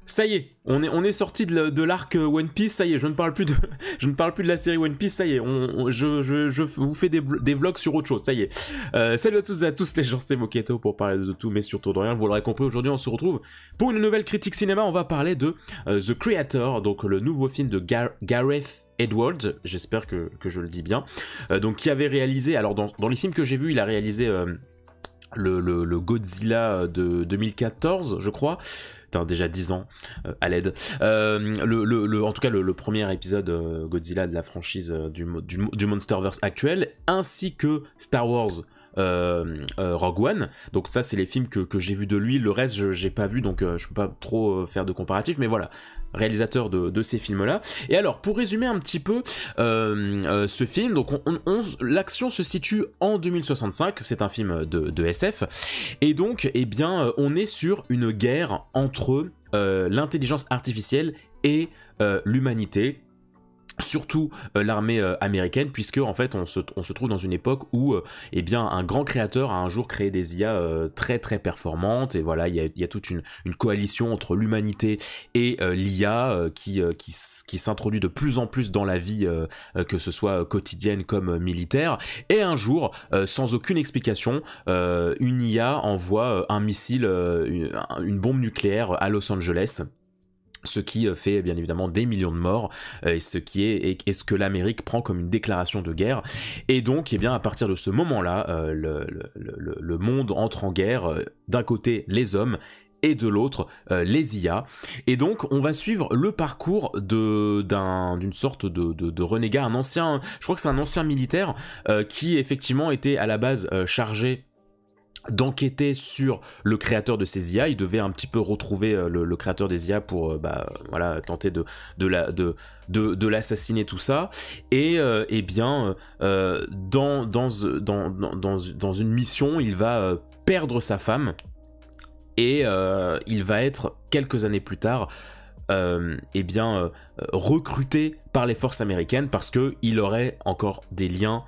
Ça y est, on est sorti de l'arc One Piece, ça y est, je ne parle plus de la série One Piece, ça y est, je vous fais des vlogs sur autre chose, ça y est. Salut à tous et à tous les gens, c'est Moketo pour parler de tout, mais surtout de rien, vous l'aurez compris, aujourd'hui on se retrouve pour une nouvelle critique cinéma, on va parler de The Creator, donc le nouveau film de Gareth Edwards, j'espère que je le dis bien, donc qui avait réalisé, alors dans les films que j'ai vus, il a réalisé le Godzilla de 2014, je crois. Putain, déjà 10 ans à l'aide. En tout cas, le premier épisode Godzilla de la franchise du Monsterverse actuel, ainsi que Star Wars Rogue One. Donc ça, c'est les films que j'ai vus de lui. Le reste, j'ai pas vu, donc je peux pas trop faire de comparatif. Mais voilà, réalisateur de ces films-là. Et alors, pour résumer un petit peu ce film, donc l'action se situe en 2065. C'est un film de SF. Et donc, eh bien, on est sur une guerre entre l'intelligence artificielle et l'humanité. Surtout l'armée américaine, puisque en fait on se trouve dans une époque où eh bien un grand créateur a un jour créé des IA très très performantes, et voilà, il y a toute une coalition entre l'humanité et l'IA qui s'introduit de plus en plus dans la vie, que ce soit quotidienne comme militaire, et un jour, sans aucune explication, une IA envoie un missile, une bombe nucléaire à Los Angeles. Ce qui fait bien évidemment des millions de morts, et ce que l'Amérique prend comme une déclaration de guerre. Et donc, eh bien, à partir de ce moment-là, le monde entre en guerre. D'un côté, les hommes, et de l'autre, les IA. Et donc, on va suivre le parcours d'une sorte de renégat, je crois que c'est un ancien militaire, qui effectivement était à la base chargé d'enquêter sur le créateur de ces IA. Il devait un petit peu retrouver le créateur des IA pour voilà, tenter de l'assassiner, tout ça. Et eh bien dans une mission, il va perdre sa femme, et il va être quelques années plus tard eh bien recruté par les forces américaines, parce que il aurait encore des liens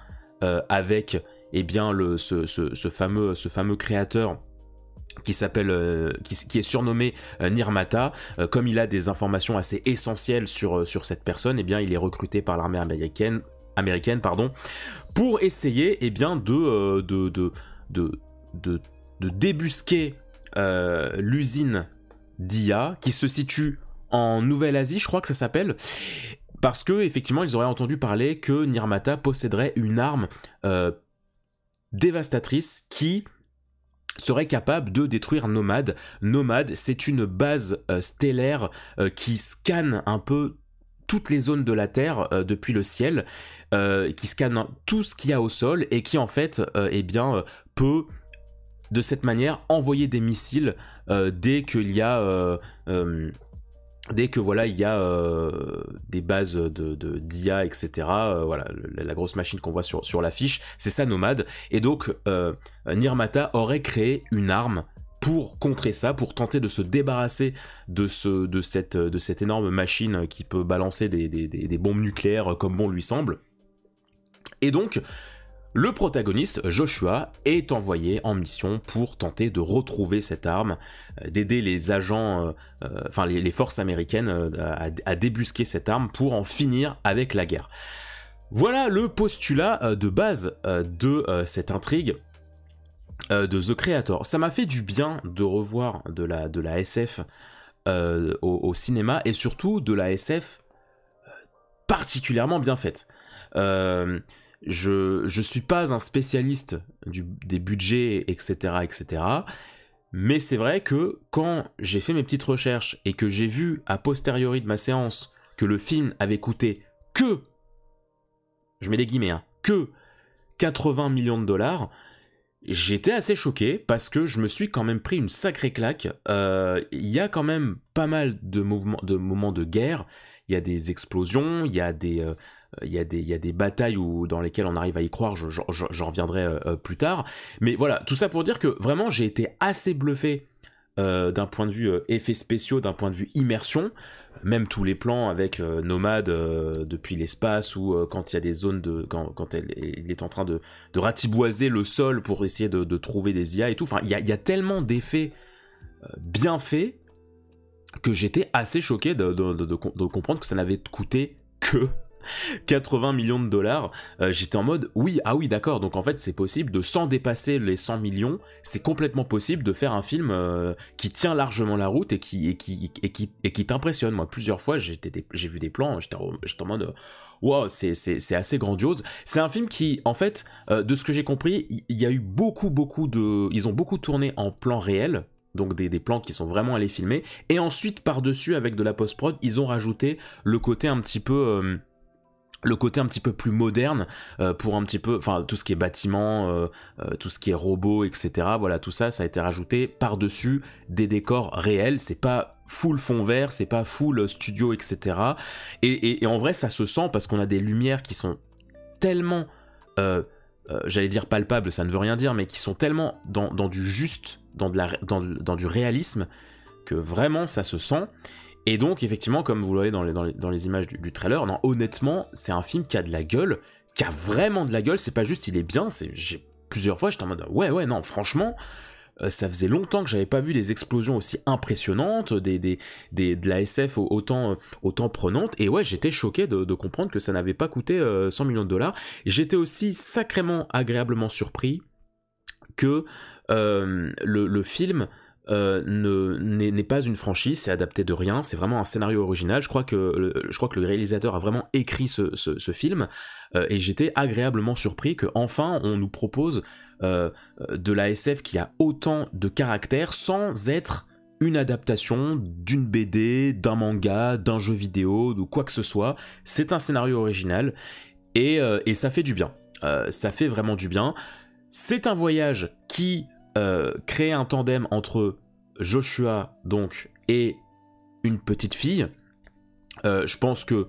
avec eh bien ce fameux créateur qui s'appelle qui est surnommé Nirmata. Comme il a des informations assez essentielles sur cette personne, eh bien il est recruté par l'armée américaine pour essayer eh bien de débusquer l'usine d'IA qui se situe en Nouvelle-Asie, je crois que ça s'appelle. Parce que effectivement, ils auraient entendu parler que Nirmata posséderait une arme dévastatrice qui serait capable de détruire Nomad. Nomad, c'est une base stellaire qui scanne un peu toutes les zones de la Terre depuis le ciel, qui scanne tout ce qu'il y a au sol, et qui en fait eh bien, peut de cette manière envoyer des missiles dès qu'il y a dès que voilà, il y a des bases d'IA, etc. Voilà, la grosse machine qu'on voit sur l'affiche, c'est ça Nomad. Et donc, Nirmata aurait créé une arme pour contrer ça, pour tenter de se débarrasser de cette énorme machine qui peut balancer des bombes nucléaires comme bon lui semble. Et donc, le protagoniste, Joshua, est envoyé en mission pour tenter de retrouver cette arme, d'aider les agents, les forces américaines à débusquer cette arme pour en finir avec la guerre. Voilà le postulat de base de cette intrigue de The Creator. Ça m'a fait du bien de revoir de la SF au cinéma, et surtout de la SF particulièrement bien faite. Je suis pas un spécialiste des budgets, etc., mais c'est vrai que quand j'ai fait mes petites recherches et que j'ai vu a posteriori de ma séance que le film avait coûté que, je mets des guillemets, que 80 millions de dollars, j'étais assez choqué, parce que je me suis quand même pris une sacrée claque. Il y a quand même pas mal de moments de guerre, il y a des explosions, il y a des batailles dans lesquelles on arrive à y croire, j'en reviendrai plus tard. Mais voilà, tout ça pour dire que vraiment j'ai été assez bluffé d'un point de vue effets spéciaux, d'un point de vue immersion. Même tous les plans avec Nomad depuis l'espace, ou quand il y a des zones quand il est en train de ratiboiser le sol pour essayer de trouver des IA et tout. Enfin, il y a tellement d'effets bien faits que j'étais assez choqué de comprendre que ça n'avait coûté que 80 millions de dollars. J'étais en mode oui, ah oui d'accord, donc en fait c'est possible de, sans dépasser les 100 millions, c'est complètement possible de faire un film qui tient largement la route et qui t'impressionne. Moi plusieurs fois j'ai vu des plans, j'étais en mode wow, c'est assez grandiose. C'est un film qui, en fait, de ce que j'ai compris, il y a eu ils ont beaucoup tourné en plan réel, donc des plans qui sont vraiment allés filmer, et ensuite par-dessus avec de la post-prod, ils ont rajouté le côté un petit peu plus moderne, pour un petit peu, enfin tout ce qui est bâtiment, tout ce qui est robots, etc. Voilà, tout ça, ça a été rajouté par-dessus des décors réels. C'est pas full fond vert, c'est pas full studio, etc. Et en vrai, ça se sent parce qu'on a des lumières qui sont tellement, j'allais dire palpables, ça ne veut rien dire, mais qui sont tellement dans du juste, dans du réalisme, que vraiment ça se sent. Et donc, effectivement, comme vous le voyez dans les images du trailer, non, honnêtement, c'est un film qui a de la gueule, qui a vraiment de la gueule, c'est pas juste il est bien, plusieurs fois, j'étais en mode, ouais, non, franchement, ça faisait longtemps que j'avais pas vu des explosions aussi impressionnantes, de la SF autant prenante, et ouais, j'étais choqué de comprendre que ça n'avait pas coûté 100 millions de dollars. J'étais aussi sacrément agréablement surpris que le film n'est pas une franchise, c'est adapté de rien, c'est vraiment un scénario original. Je crois que le réalisateur a vraiment écrit ce film, et j'étais agréablement surpris que enfin on nous propose de la SF qui a autant de caractère sans être une adaptation d'une BD, d'un manga, d'un jeu vidéo, de quoi que ce soit. C'est un scénario original et ça fait du bien. Ça fait vraiment du bien. C'est un voyage qui créer un tandem entre Joshua donc et une petite fille. Je pense que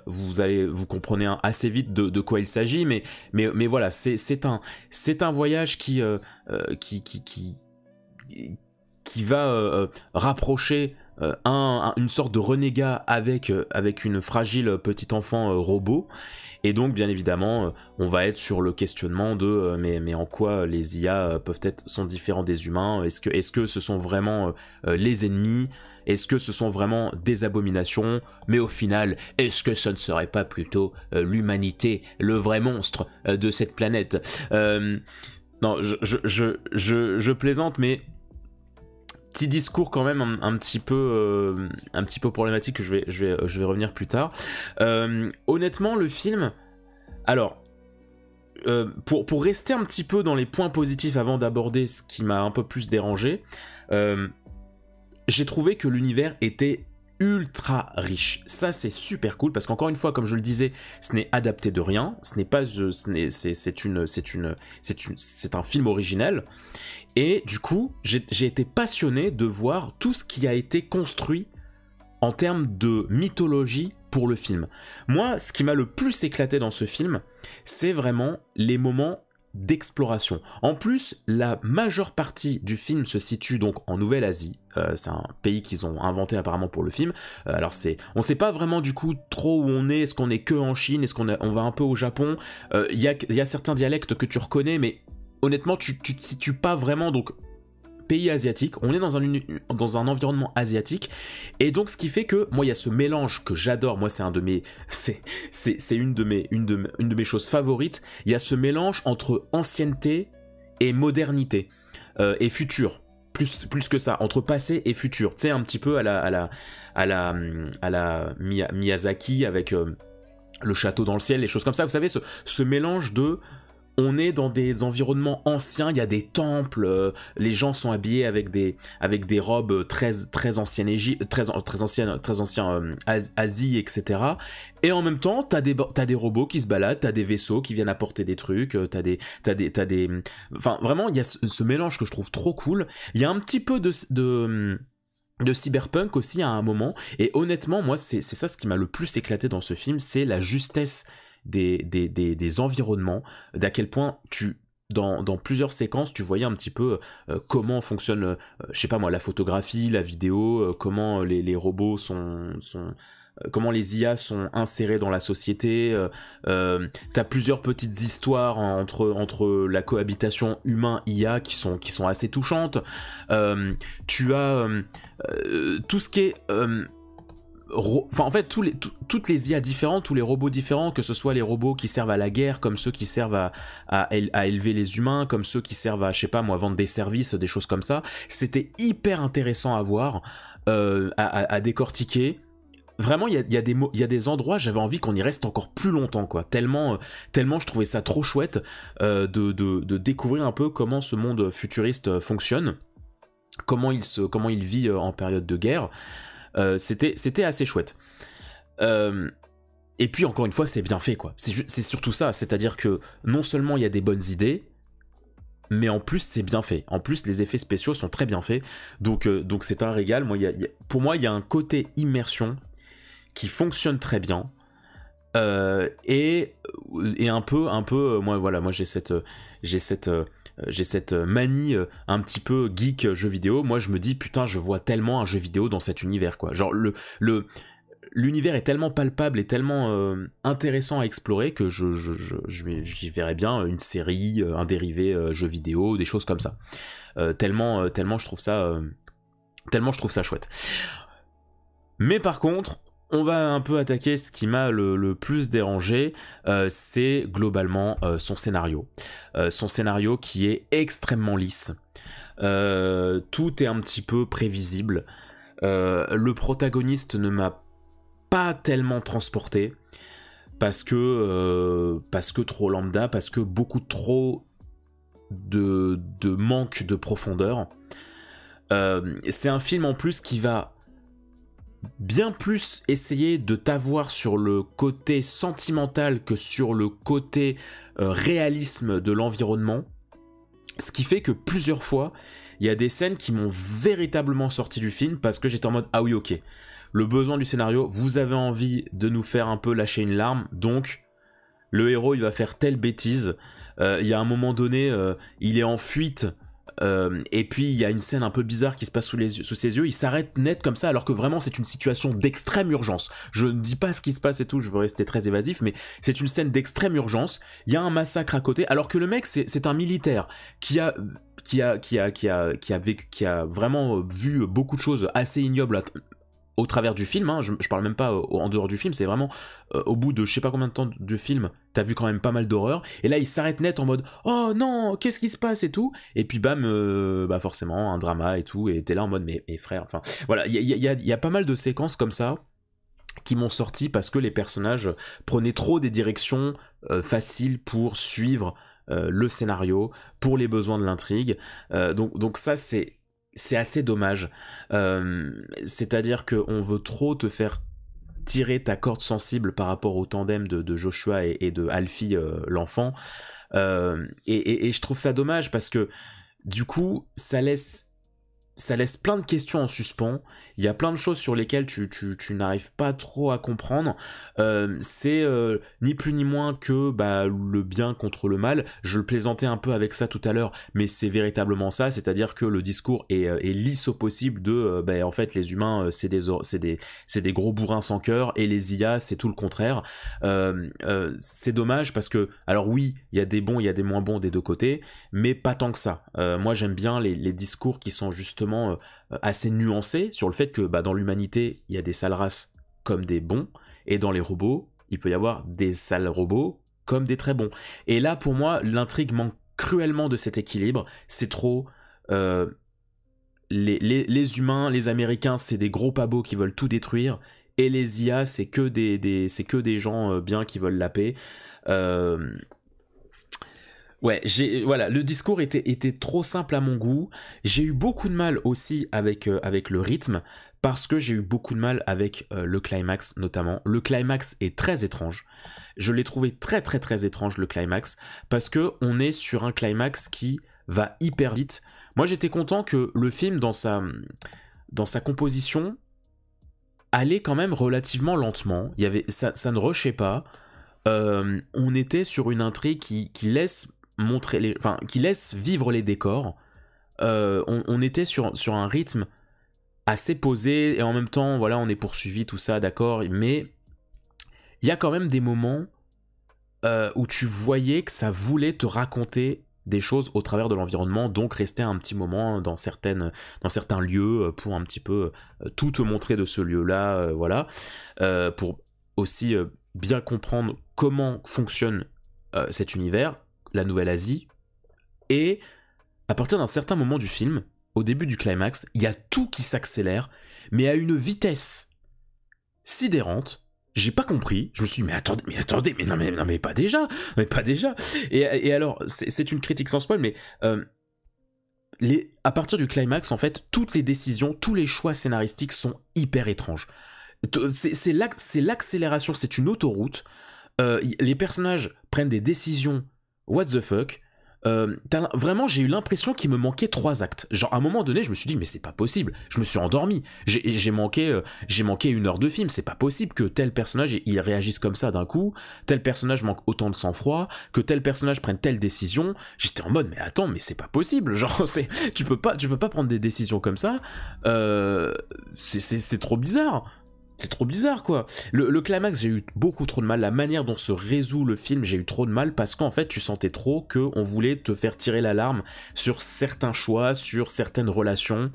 vous comprenez assez vite de quoi il s'agit, mais voilà, c'est un voyage qui va rapprocher une sorte de renégat avec une fragile petite enfant robot. Et donc, bien évidemment, on va être sur le questionnement de mais en quoi les IA sont différents des humains. Est-ce que ce sont vraiment les ennemis? Est-ce que ce sont vraiment des abominations? Mais au final, est-ce que ce ne serait pas plutôt l'humanité, le vrai monstre de cette planète? Non, je plaisante, mais petit discours quand même un petit peu problématique que je vais revenir plus tard. Honnêtement, le film, alors pour rester un petit peu dans les points positifs avant d'aborder ce qui m'a un peu plus dérangé, j'ai trouvé que l'univers était ultra riche. Ça, c'est super cool parce qu'encore une fois, comme je le disais, ce n'est adapté de rien. C'est un film original. Et du coup, j'ai été passionné de voir tout ce qui a été construit en termes de mythologie pour le film. Moi, ce qui m'a le plus éclaté dans ce film, c'est vraiment les moments d'exploration. En plus, la majeure partie du film se situe donc en Nouvelle-Asie. C'est un pays qu'ils ont inventé apparemment pour le film. Alors on sait pas vraiment du coup trop où on est. Est-ce qu'on est que en Chine? Est-ce qu'on va un peu au Japon? Il y a certains dialectes que tu reconnais, mais honnêtement, tu te situes pas vraiment. Donc, pays asiatique, on est dans un environnement asiatique, et donc ce qui fait que moi il y a ce mélange que j'adore. Moi c'est une de mes choses favorites. Il y a ce mélange entre ancienneté et modernité et futur. Plus que ça, entre passé et futur. Tu sais, un petit peu à la Miyazaki avec le château dans le ciel, les choses comme ça. Vous savez, ce mélange de... On est dans des environnements anciens, il y a des temples, les gens sont habillés avec des robes très anciennes Asie, etc. Et en même temps, t'as des robots qui se baladent, t'as des vaisseaux qui viennent apporter des trucs, enfin vraiment, il y a ce mélange que je trouve trop cool. Il y a un petit peu de cyberpunk aussi à un moment, et honnêtement, moi, c'est ça ce qui m'a le plus éclaté dans ce film, c'est la justesse des environnements, d'à quel point dans plusieurs séquences, tu voyais un petit peu comment fonctionne, je sais pas moi, la photographie, la vidéo, comment les robots comment les IA sont insérés dans la société. T'as plusieurs petites histoires entre la cohabitation humain-IA qui sont assez touchantes. Tu as tout ce qui est... Enfin, en fait, toutes les IA différentes, tous les robots différents, que ce soit les robots qui servent à la guerre, comme ceux qui servent à élever les humains, comme ceux qui servent à, je sais pas moi, vendre des services, des choses comme ça, c'était hyper intéressant à voir, à décortiquer. Vraiment, il y a des endroits, j'avais envie qu'on y reste encore plus longtemps, quoi. Tellement je trouvais ça trop chouette de découvrir un peu comment ce monde futuriste fonctionne, comment il vit en période de guerre. C'était assez chouette. Et puis encore une fois, c'est bien fait, quoi. C'est surtout ça, c'est-à-dire que non seulement il y a des bonnes idées, mais en plus c'est bien fait. En plus les effets spéciaux sont très bien faits, donc c'est un régal. Moi, pour moi, il y a un côté immersion qui fonctionne très bien. Et un peu, moi j'ai cette manie un petit peu geek jeu vidéo. Moi je me dis putain, je vois tellement un jeu vidéo dans cet univers, quoi. Genre l'univers est tellement palpable et tellement intéressant à explorer que j'y verrais bien une série, un dérivé jeu vidéo, des choses comme ça. Tellement je trouve ça chouette. Mais par contre, on va un peu attaquer ce qui m'a le plus dérangé, c'est globalement son scénario. Son scénario qui est extrêmement lisse. Tout est un petit peu prévisible. Le protagoniste ne m'a pas tellement transporté, parce que trop lambda, parce que beaucoup trop de manque de profondeur. C'est un film en plus qui va bien plus essayer de t'avoir sur le côté sentimental que sur le côté réalisme de l'environnement, ce qui fait que plusieurs fois il y a des scènes qui m'ont véritablement sorti du film parce que j'étais en mode ah oui, ok, le besoin du scénario, vous avez envie de nous faire un peu lâcher une larme, donc le héros il va faire telle bêtise. Il y a un moment donné, il est en fuite. Et puis il y a une scène un peu bizarre qui se passe sous ses yeux, il s'arrête net comme ça alors que vraiment c'est une situation d'extrême urgence. Je ne dis pas ce qui se passe et tout, je veux rester très évasif, mais c'est une scène d'extrême urgence, il y a un massacre à côté alors que le mec c'est un militaire qui a vraiment vu beaucoup de choses assez ignobles au travers du film, hein. Je parle même pas en dehors du film, c'est vraiment au bout de je sais pas combien de temps de film, t'as vu quand même pas mal d'horreur, et là il s'arrête net en mode oh non, qu'est-ce qui se passe et tout, et puis bam, bah forcément un drama et tout, et t'es là en mode mais frère, enfin voilà, il y a pas mal de séquences comme ça qui m'ont sorti parce que les personnages prenaient trop des directions faciles pour suivre le scénario, pour les besoins de l'intrigue, donc ça c'est assez dommage. C'est-à-dire qu'on veut trop te faire tirer ta corde sensible par rapport au tandem de Joshua et de Alfie, l'enfant. Et je trouve ça dommage parce que du coup, ça laisse plein de questions en suspens. Il y a plein de choses sur lesquelles tu n'arrives pas trop à comprendre. C'est ni plus ni moins que le bien contre le mal. Je le plaisantais un peu avec ça tout à l'heure, mais c'est véritablement ça. C'est-à-dire que le discours est lisse au possible de en fait les humains c'est des gros bourrins sans cœur et les IA c'est tout le contraire. C'est dommage parce que alors oui, il y a des bons, il y a des moins bons des deux côtés, mais pas tant que ça. Moi j'aime bien les discours qui sont justement assez nuancés sur le fait que dans l'humanité il y a des sales races comme des bons, et dans les robots il peut y avoir des sales robots comme des très bons, et là pour moi l'intrigue manque cruellement de cet équilibre. C'est trop les humains, les Américains c'est des gros pabots qui veulent tout détruire, et les IA c'est que des gens bien qui veulent la paix. Ouais, voilà, le discours était trop simple à mon goût. J'ai eu beaucoup de mal aussi avec le rythme, parce que j'ai eu beaucoup de mal avec le climax notamment. Le climax est très étrange. Je l'ai trouvé très très très étrange, le climax, parce que on est sur un climax qui va hyper vite. Moi j'étais content que le film dans sa composition allait quand même relativement lentement. Ça ne rushait pas. On était sur une intrigue qui laisse montrer enfin, qui laisse vivre les décors. On était sur un rythme assez posé, et en même temps, voilà, on est poursuivi, tout ça, d'accord, mais il y a quand même des moments où tu voyais que ça voulait te raconter des choses au travers de l'environnement, donc rester un petit moment dans certains lieux pour un petit peu tout te montrer de ce lieu-là, voilà, pour aussi bien comprendre comment fonctionne cet univers, la Nouvelle-Asie, et à partir d'un certain moment du film, au début du climax, il y a tout qui s'accélère, mais à une vitesse sidérante. J'ai pas compris. Je me suis dit, mais attendez, mais pas déjà, Et alors, c'est une critique sans spoil, mais à partir du climax, en fait, toutes les décisions, tous les choix scénaristiques sont hyper étranges. C'est l'accélération, c'est une autoroute. Les personnages prennent des décisions what the fuck. Vraiment, j'ai eu l'impression qu'il me manquait 3 actes. Genre, à un moment donné, je me suis dit, mais c'est pas possible. Je me suis endormi. J'ai manqué 1 heure de film. C'est pas possible que tel personnage il réagisse comme ça d'un coup, tel personnage manque autant de sang-froid, que tel personnage prenne telle décision. J'étais en mode, mais attends, mais c'est pas possible. Genre, tu peux pas prendre des décisions comme ça. C'est trop bizarre. C'est trop bizarre, quoi. Le climax, j'ai eu beaucoup trop de mal. La manière dont se résout le film, j'ai eu trop de mal parce qu'en fait, tu sentais trop qu'on voulait te faire tirer l'alarme sur certains choix, sur certaines relations.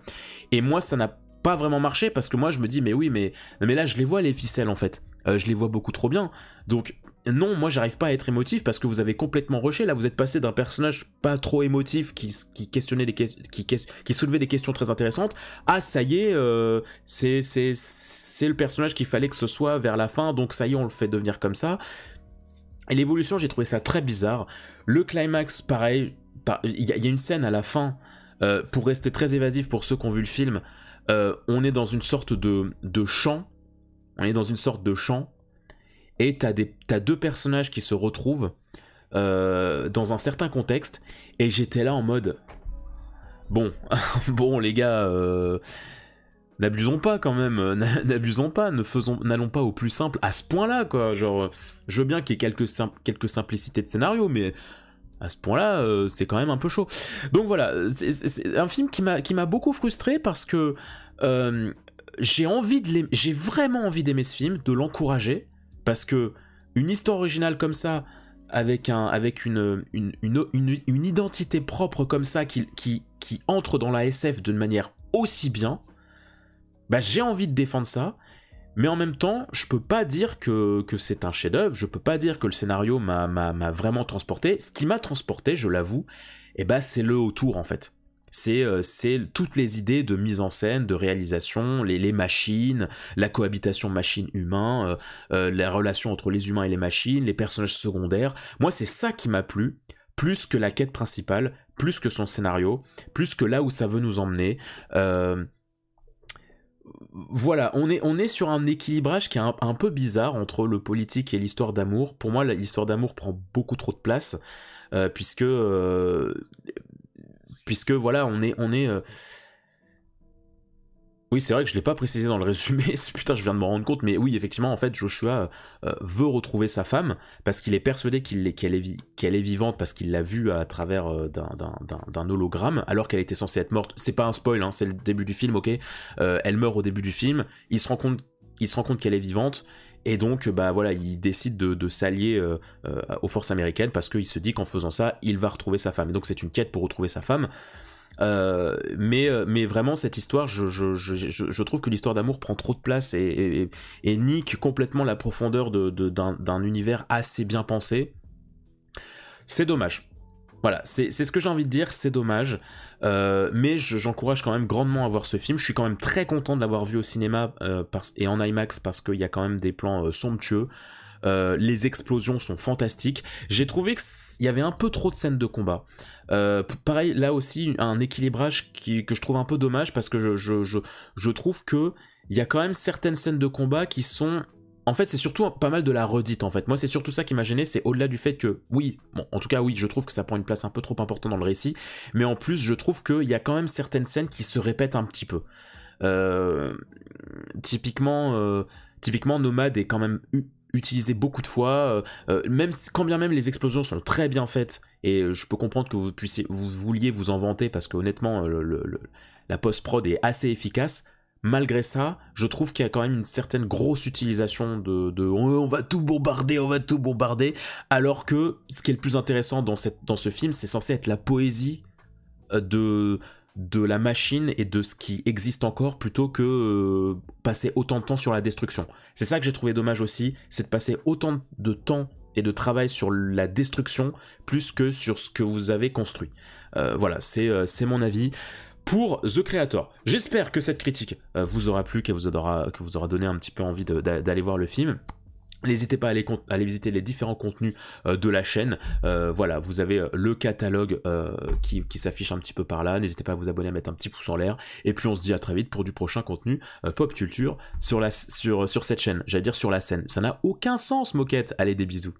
Et moi, ça n'a pas vraiment marché parce que moi, je me dis, mais oui, mais là, je les vois, les ficelles, en fait. Je les vois beaucoup trop bien. Donc, non, moi, j'arrive pas à être émotif parce que vous avez complètement rushé. Là, vous êtes passé d'un personnage pas trop émotif qui questionnait qui soulevait des questions très intéressantes. Ah, ça y est, c'est le personnage qu'il fallait que ce soit vers la fin, donc ça y est, on le fait devenir comme ça. Et l'évolution, j'ai trouvé ça très bizarre. Le climax, pareil, il y a une scène à la fin, pour rester très évasif pour ceux qui ont vu le film, on est dans une sorte de champ. On est dans une sorte de champ. Et t'as 2 personnages qui se retrouvent dans un certain contexte, et j'étais là en mode bon les gars, n'abusons pas quand même, n'abusons pas, n'allons pas au plus simple à ce point-là, quoi. Genre, je veux bien qu'il y ait quelques simplicités de scénario, mais à ce point-là, c'est quand même un peu chaud. Donc voilà, c'est un film qui m'a beaucoup frustré parce que j'ai vraiment envie d'aimer ce film, de l'encourager. Parce que une histoire originale comme ça, avec une identité propre comme ça, qui entre dans la SF d'une manière aussi bien, bah j'ai envie de défendre ça, mais en même temps, je peux pas dire que c'est un chef-d'œuvre, je peux pas dire que le scénario m'a vraiment transporté. Ce qui m'a transporté, je l'avoue, et bah c'est le autour en fait. C'est toutes les idées de mise en scène, de réalisation, les machines, la cohabitation machine-humain, la relation entre les humains et les machines, les personnages secondaires. Moi, c'est ça qui m'a plu, plus que la quête principale, plus que son scénario, plus que là où ça veut nous emmener. Voilà, on est sur un équilibrage qui est un peu bizarre entre le politique et l'histoire d'amour. Pour moi, l'histoire d'amour prend beaucoup trop de place, puisque voilà, on est oui, c'est vrai que je l'ai pas précisé dans le résumé, putain, je viens de me rendre compte, mais oui, effectivement, en fait, Joshua veut retrouver sa femme, parce qu'il est persuadé qu'elle est vivante, parce qu'il l'a vue à travers d'un hologramme, alors qu'elle était censée être morte. C'est pas un spoil, hein, c'est le début du film, ok. Elle meurt au début du film, il se rend compte qu'elle est vivante, et donc, bah voilà, il décide de s'allier aux forces américaines, parce qu'il se dit qu'en faisant ça, il va retrouver sa femme. Et donc, c'est une quête pour retrouver sa femme. Mais vraiment cette histoire, je trouve que l'histoire d'amour prend trop de place et nique complètement la profondeur d'un univers assez bien pensé. C'est dommage. Voilà, c'est ce que j'ai envie de dire, c'est dommage. Mais j'encourage quand même grandement à voir ce film. Je suis quand même très content de l'avoir vu au cinéma et en IMAX parce qu'il y a quand même des plans somptueux. Les explosions sont fantastiques. J'ai trouvé qu'il y avait un peu trop de scènes de combat. Pareil, là aussi, un équilibrage que je trouve un peu dommage parce que je trouve que il y a quand même certaines scènes de combat qui sont... En fait, c'est surtout pas mal de la redite, en fait. Moi, c'est surtout ça qui m'a gêné, c'est au-delà du fait que, oui, bon, en tout cas, oui, je trouve que ça prend une place un peu trop importante dans le récit, mais en plus, je trouve qu'il y a quand même certaines scènes qui se répètent un petit peu. Typiquement, Nomad est quand même utilisé beaucoup de fois, quand bien même les explosions sont très bien faites, et je peux comprendre que vous vouliez vous en vanter, parce que honnêtement, la post-prod est assez efficace. Malgré ça, je trouve qu'il y a quand même une certaine grosse utilisation on va tout bombarder, alors que ce qui est le plus intéressant dans ce film, c'est censé être la poésie de la machine et de ce qui existe encore, plutôt que passer autant de temps sur la destruction. C'est ça que j'ai trouvé dommage aussi, c'est de passer autant de temps et de travail sur la destruction plus que sur ce que vous avez construit. Voilà, c'est mon avis pour The Creator. J'espère que cette critique vous aura plu, qu'elle vous aura donné un petit peu envie d'aller voir le film. N'hésitez pas à aller visiter les différents contenus de la chaîne. Voilà, vous avez le catalogue qui s'affiche un petit peu par là. N'hésitez pas à vous abonner, à mettre un petit pouce en l'air. Et puis on se dit à très vite pour du prochain contenu pop culture sur cette chaîne. J'allais dire sur la scène. Ça n'a aucun sens, moquette. Allez, des bisous.